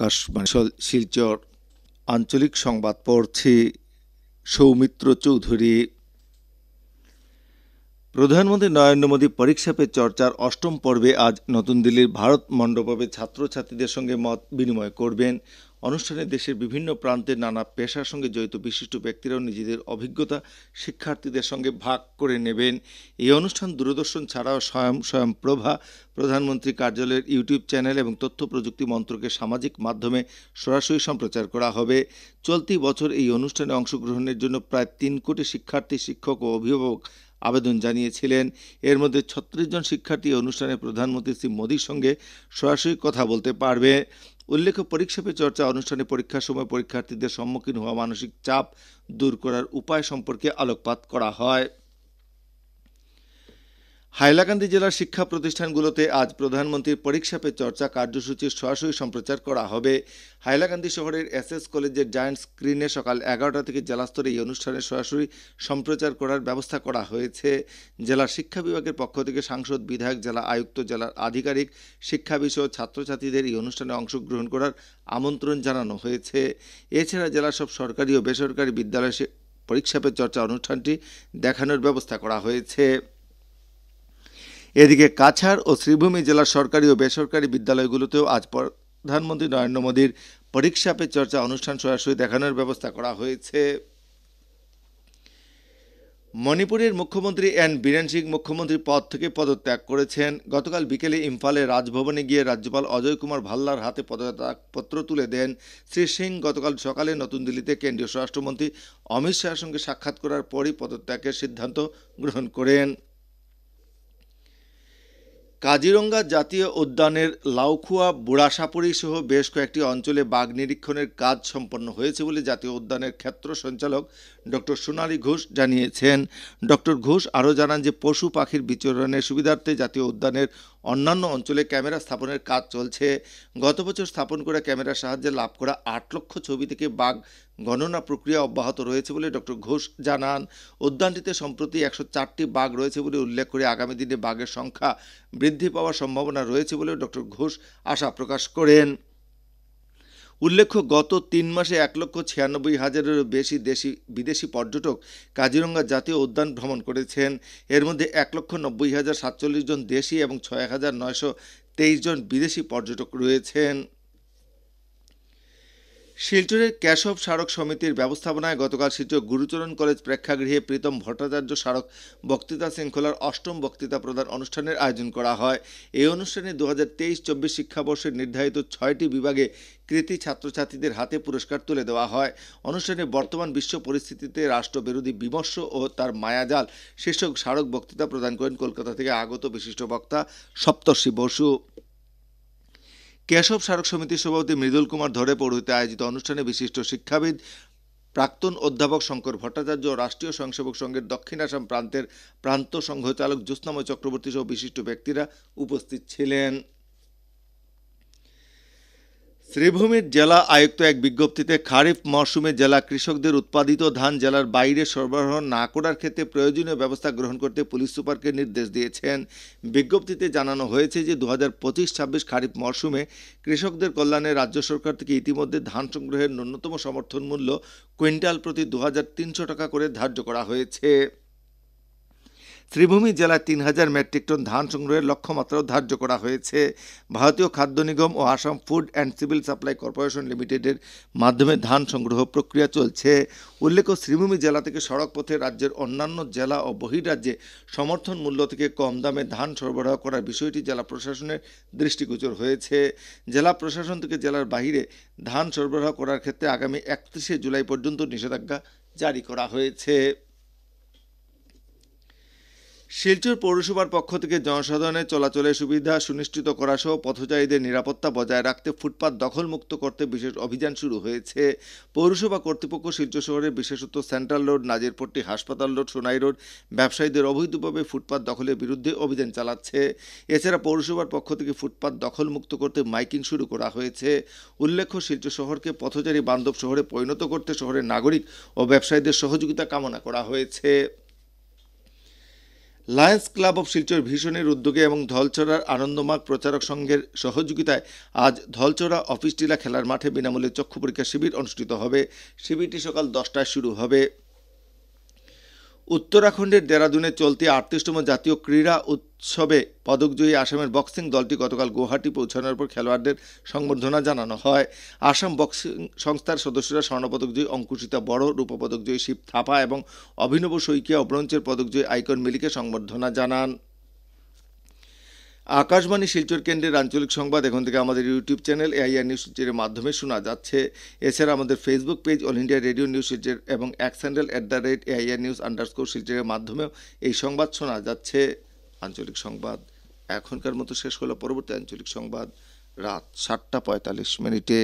আকাশবাণী শিলচর আঞ্চলিক সংবাদ পড়ছি সৌমিত্র চৌধুরী। প্রধানমন্ত্রী নরেন্দ্র মোদী পরীক্ষা পে চর্চার অষ্টম পর্বে আজ নতুন দিল্লির ভারত মণ্ডপে ছাত্রছাত্রীদের সঙ্গে মত বিনিময় করবেন। অনুষ্ঠানে দেশের বিভিন্ন প্রান্তের নানা পেশার সঙ্গে জড়িত বিশিষ্ট ব্যক্তিরাও নিজেদের অভিজ্ঞতা শিক্ষার্থীদের সঙ্গে ভাগ করে নেবেন। এই অনুষ্ঠান দূরদর্শন ছাড়াও স্বয়ং প্রভা, প্রধানমন্ত্রী কার্যালয়ের ইউটিউব চ্যানেল এবং তথ্য প্রযুক্তি মন্ত্রকের সামাজিক মাধ্যমে সরাসরি সম্প্রচার করা হবে। চলতি বছর এই অনুষ্ঠানে অংশগ্রহণের জন্য প্রায় ৩ কোটি শিক্ষার্থী, শিক্ষক ও অভিভাবক আবেদন জানিয়েছিলেন। এর মধ্যে ৩৬ জন শিক্ষার্থী অনুষ্ঠানে প্রধানমন্ত্রী শ্রী মোদীর সঙ্গে সরাসরি কথা বলতে পারবে। উল্লেখ্য, পরীক্ষা পে চর্চা অনুষ্ঠানে পরীক্ষার সময় পরীক্ষার্থীদের সম্মুখীন হওয়া মানসিক চাপ দূর করার উপায় সম্পর্কে আলোকপাত করা হয়। হাইলাকান্দি জেলার শিক্ষা প্রতিষ্ঠানগুলোতে আজ প্রধানমন্ত্রীর পরীক্ষা পে চর্চা কার্যসূচির সরাসরি সম্প্রচার করা হবে। হাইলাকান্দি শহরের এসএস কলেজের জায়ান্ট স্ক্রিনে সকাল ১১টা থেকে জেলা স্তরে এই অনুষ্ঠানে সরাসরি সম্প্রচার করার ব্যবস্থা করা হয়েছে। জেলা শিক্ষা বিভাগের পক্ষ থেকে সাংসদ, বিধায়ক, জেলা আয়ুক্ত, জেলার আধিকারিক, শিক্ষা বিষয় ছাত্রছাত্রীদের এই অনুষ্ঠানে অংশগ্রহণ করার আমন্ত্রণ জানানো হয়েছে। এছাড়া জেলার সব সরকারি ও বেসরকারি বিদ্যালয়ে পরীক্ষা পে চর্চা অনুষ্ঠানটি দেখানোর ব্যবস্থা করা হয়েছে। এদিকে কাছাড় ও শ্রীভূমি জেলার সরকারি ও বেসরকারি বিদ্যালয়গুলোতেও আজ প্রধানমন্ত্রী নরেন্দ্র মোদীর পরীক্ষা পে চর্চা অনুষ্ঠান সরাসরি দেখানোর ব্যবস্থা করা হয়েছে। মণিপুরের মুখ্যমন্ত্রী এন বীরেন সিং মুখ্যমন্ত্রী পদ থেকে পদত্যাগ করেছেন। গতকাল বিকেলে ইম্ফলে রাজভবনে গিয়ে রাজ্যপাল অজয় কুমার ভাল্লার হাতে পদত্যাগপত্র তুলে দেন। শ্রী সিং গতকাল সকালে নতুন দিল্লিতে কেন্দ্রীয় স্বরাষ্ট্রমন্ত্রী অমিত শাহের সঙ্গে সাক্ষাৎ করার পরই পদত্যাগের সিদ্ধান্ত গ্রহণ করেন। কাজিরঙ্গা জাতীয় উদ্যানের লাউখুয়া, বুড়াসাপুরি সহ বেশ কয়েকটি অঞ্চলে বাঘ নিরীক্ষণের কাজ সম্পন্ন হয়েছে বলে জাতীয় উদ্যানের ক্ষেত্র সঞ্চালক ডক্টর সোনালী ঘোষ জানিয়েছেন। ডক্টর ঘোষ আরও জানান যে পশু পাখির বিচরণের সুবিধার্থে জাতীয় উদ্যানের অন্যান্য অঞ্চলে ক্যামেরা স্থাপনের কাজ চলছে। গত বছর স্থাপন করা ক্যামেরার সাহায্যে লাভ করা ৮ লক্ষ ছবি থেকে বাঘ গণনা প্রক্রিয়া অব্যাহত রয়েছে বলে ডক্টর ঘোষ জানান। উদ্যানটিতে সম্প্রতি ১০৪টি বাঘ রয়েছে বলে উল্লেখ করে আগামী দিনে বাঘের সংখ্যা বৃদ্ধি পাওয়ার সম্ভাবনা রয়েছে বলে ডক্টর ঘোষ আশা প্রকাশ করেন। উল্লেখ্য, গত ৩ মাসে ১,৯৬,০০০-এরও বেশি দেশি বিদেশি পর্যটক কাজিরঙ্গা জাতীয় উদ্যান ভ্রমণ করেছেন। এর মধ্যে ১,৯০,৪৭ জন দেশি এবং ৬,৯২৩ জন বিদেশি পর্যটক রয়েছেন। শিলচরের কেশব স্মারক সমিতির ব্যবস্থাপনায় গতকাল শিলচর গুরুচরণ কলেজ প্রেক্ষাগৃহে প্রীতম ভট্টাচার্য স্মারক বক্তৃতা শৃঙ্খলার অষ্টম বক্তৃতা প্রদান অনুষ্ঠানের আয়োজন করা হয়। এই অনুষ্ঠানে ২০২৩-২৪ শিক্ষাবর্ষের নির্ধারিত ৬টি বিভাগে কৃতী ছাত্রছাত্রীদের হাতে পুরস্কার তুলে দেওয়া হয়। অনুষ্ঠানে বর্তমান বিশ্ব পরিস্থিতিতে রাষ্ট্রবিরোধী বিমর্ষ ও তার মায়াজাল শীর্ষক স্মারক বক্তৃতা প্রদান করেন কলকাতা থেকে আগত বিশিষ্ট বক্তা সপ্তর্ষি বসু। কেশব স্মারক সমিতির সভাপতি মৃদুল কুমার ধরে পৌরোহিত্যে আয়োজিত অনুষ্ঠানে বিশিষ্ট শিক্ষাবিদ, প্রাক্তন অধ্যাপক শঙ্কর ভট্টাচার্য ও রাষ্ট্রীয় স্বয়ংসেবক সংঘের দক্ষিণ আসাম প্রান্তের প্রান্ত সংঘচালক জ্যোৎস্নাময় চক্রবর্তী সহ বিশিষ্ট ব্যক্তিরা উপস্থিত ছিলেন। শ্রীভূমির জেলা আয়ুক্ত এক বিজ্ঞপ্তিতে খারিফ মরশুমে জেলা কৃষকদের উৎপাদিত ধান জেলার বাইরে সরবরাহ না করার ক্ষেত্রে প্রয়োজনীয় ব্যবস্থা গ্রহণ করতে পুলিশ সুপারকে নির্দেশ দিয়েছেন। বিজ্ঞপ্তিতে জানানো হয়েছে যে ২০২৫-২৬ খারিফ মরশুমে কৃষকদের কল্যাণে রাজ্য সরকার থেকে ইতিমধ্যে ধান সংগ্রহের ন্যূনতম সমর্থন মূল্য কুইন্টাল প্রতি ২,৩০০ টাকা করে ধার্য করা হয়েছে। শ্রীভূমি জেলায় ৩,০০০ মেট্রিক টন ধান সংগ্রহের লক্ষ্যমাত্রাও ধার্য করা হয়েছে। ভারতীয় খাদ্য নিগম ও Assam food and civil supply corporation লিমিটেডের মাধ্যমে ধান সংগ্রহ প্রক্রিয়া চলছে। উল্লেখ্য, শ্রীভূমি জেলা থেকে সড়ক পথে রাজ্যের অন্যান্য জেলা ও বহির্রাজ্যে সমর্থন মূল্য থেকে কম দামে ধান সরবরাহ করার বিষয়টি জেলা প্রশাসনের দৃষ্টিগোচর হয়েছে। জেলা প্রশাসন থেকে জেলার বাইরে ধান সরবরাহ করার ক্ষেত্রে আগামী ৩১শে জুলাই পর্যন্ত নিষেধাজ্ঞা জারি করা হয়েছে। শিলচর পৌরসভার পক্ষ থেকে জনসাধারণের চলাচলের সুবিধা সুনিশ্চিত করা সহ পথচারীদের নিরাপত্তা বজায় রাখতে ফুটপাত দখলমুক্ত করতে বিশেষ অভিযান শুরু হয়েছে। পৌরসভা কর্তৃপক্ষ শিলচর শহরের বিশেষত সেন্ট্রাল রোড, নাজিরপট্টি, হাসপাতাল রোড, সোনাই রোড ব্যবসায়ীদের অবৈধভাবে ফুটপাত দখলের বিরুদ্ধে অভিযান চালাচ্ছে। এছাড়া পৌরসভার পক্ষ থেকে ফুটপাত দখলমুক্ত করতে মাইকিং শুরু করা হয়েছে। উল্লেখ্য, শিলচর শহরকে পথচারী বান্ধব শহরে পরিণত করতে শহরের নাগরিক ও ব্যবসায়ীদের সহযোগিতা কামনা করা হয়েছে। লায়ন্স ক্লাব অফ শিলচর ভীষণের উদ্যোগে এবং ধলচড়ার আনন্দমার্গ প্রচারক সংঘের সহযোগিতায় আজ ধলচড়া অফিস টিলা খেলার মাঠে বিনামূল্যে চক্ষু পরীক্ষা শিবির অনুষ্ঠিত হবে। শিবিরটি সকাল 10টায় শুরু হবে। উত্তরাখণ্ডের দেরাদুনে চলতি 38তম জাতীয় ক্রীড়া উৎসবে পদকজয়ী আসামের বক্সিং দলটি গতকাল গুয়াহাটি পৌঁছানোর পর খেলোয়াড়দের সংবর্ধনা জানানো হয়। আসাম বক্সিং সংস্থার সদস্যরা স্বর্ণপদকজয়ী অঙ্কুশিতা বড়, রূপপদকজয়ী শিব থাপা এবং অভিনব শইকিয়া ও ব্রোঞ্জের পদকজয়ী আইকন মিলিকে সংবর্ধনা জানান। আকাশবাণী শিলচর কেন্দ্রের আঞ্চলিক সংবাদ এখন থেকে আমাদের ইউটিউব চ্যানেল এআইআর নিউজ শিলচরের মাধ্যমে শোনা যাচ্ছে। এছাড়া আমাদের Facebook page all India radio news Silchar এবং এক্স হ্যান্ডেল @AIR নিউজ_ শিলচরের মাধ্যমেও এই সংবাদ শোনা যাচ্ছে। আঞ্চলিক সংবাদ এখনকার মতো শেষ হলো। পরবর্তী আঞ্চলিক সংবাদ রাত 7টা 45 মিনিটে।